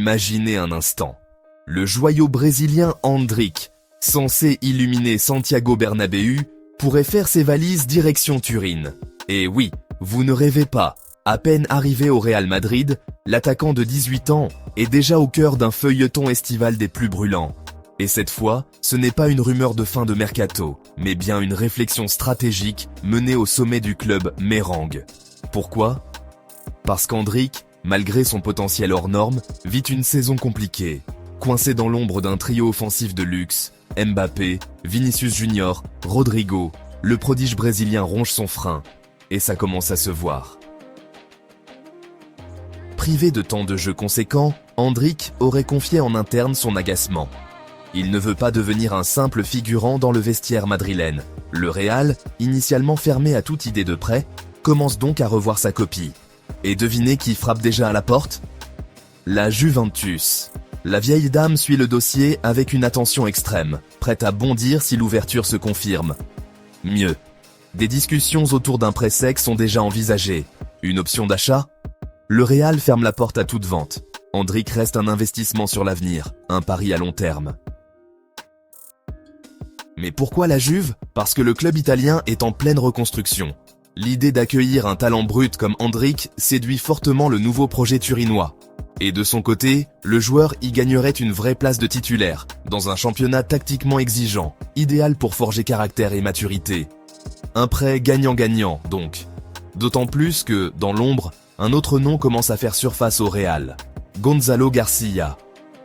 Imaginez un instant. Le joyau brésilien Endrick, censé illuminer Santiago Bernabéu, pourrait faire ses valises direction Turin. Et oui, vous ne rêvez pas. À peine arrivé au Real Madrid, l'attaquant de 18 ans est déjà au cœur d'un feuilleton estival des plus brûlants. Et cette fois, ce n'est pas une rumeur de fin de mercato, mais bien une réflexion stratégique menée au sommet du club merengue. Pourquoi ? Parce qu'Endrick, malgré son potentiel hors norme, vit une saison compliquée. Coincé dans l'ombre d'un trio offensif de luxe, Mbappé, Vinicius Junior, Rodrigo, le prodige brésilien ronge son frein. Et ça commence à se voir. Privé de temps de jeu conséquent, Endrick aurait confié en interne son agacement. Il ne veut pas devenir un simple figurant dans le vestiaire madrilène. Le Real, initialement fermé à toute idée de prêt, commence donc à revoir sa copie. Et devinez qui frappe déjà à la porte ? La Juventus. La vieille dame suit le dossier avec une attention extrême, prête à bondir si l'ouverture se confirme. Mieux, des discussions autour d'un prêt sec sont déjà envisagées. Une option d'achat ? Le Real ferme la porte à toute vente. Endrick reste un investissement sur l'avenir, un pari à long terme. Mais pourquoi la Juve ? Parce que le club italien est en pleine reconstruction. L'idée d'accueillir un talent brut comme Endrick séduit fortement le nouveau projet turinois. Et de son côté, le joueur y gagnerait une vraie place de titulaire, dans un championnat tactiquement exigeant, idéal pour forger caractère et maturité. Un prêt gagnant-gagnant, donc. D'autant plus que, dans l'ombre, un autre nom commence à faire surface au Real. Gonzalo Garcia.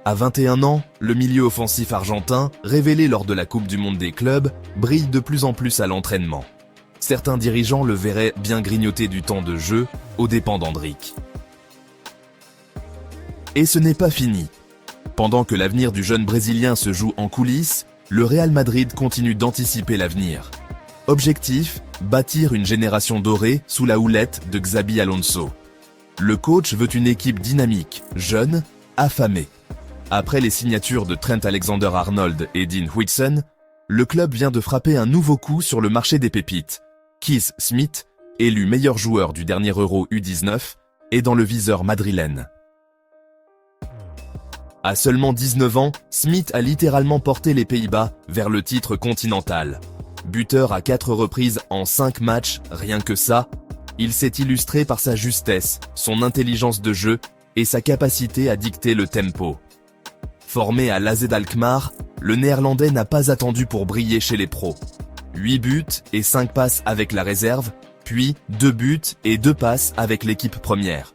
À 21 ans, le milieu offensif argentin, révélé lors de la Coupe du Monde des clubs, brille de plus en plus à l'entraînement. Certains dirigeants le verraient bien grignoter du temps de jeu aux dépens d'Endrick. Et ce n'est pas fini. Pendant que l'avenir du jeune Brésilien se joue en coulisses, le Real Madrid continue d'anticiper l'avenir. Objectif, bâtir une génération dorée sous la houlette de Xabi Alonso. Le coach veut une équipe dynamique, jeune, affamée. Après les signatures de Trent Alexander-Arnold et Dean Huijsen, le club vient de frapper un nouveau coup sur le marché des pépites. Keith Smith, élu meilleur joueur du dernier Euro U19, est dans le viseur madrilène. À seulement 19 ans, Smith a littéralement porté les Pays-Bas vers le titre continental. Buteur à 4 reprises en 5 matchs, rien que ça, il s'est illustré par sa justesse, son intelligence de jeu et sa capacité à dicter le tempo. Formé à l'AZ Alkmaar, le Néerlandais n'a pas attendu pour briller chez les pros. 8 buts et 5 passes avec la réserve, puis 2 buts et 2 passes avec l'équipe première.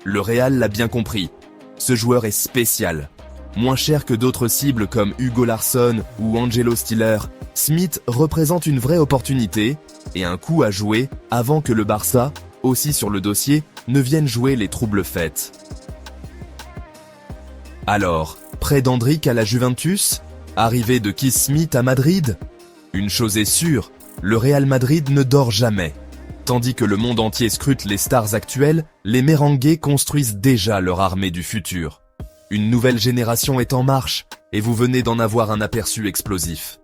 Le Real l'a bien compris, ce joueur est spécial. Moins cher que d'autres cibles comme Hugo Larsson ou Angelo Stiller, Smith représente une vraie opportunité et un coup à jouer avant que le Barça, aussi sur le dossier, ne vienne jouer les troubles fêtes. Alors, prêt d'Endrick à la Juventus ? Arrivée de Keith Smith à Madrid ? Une chose est sûre, le Real Madrid ne dort jamais. Tandis que le monde entier scrute les stars actuelles, les merengues construisent déjà leur armée du futur. Une nouvelle génération est en marche, et vous venez d'en avoir un aperçu explosif.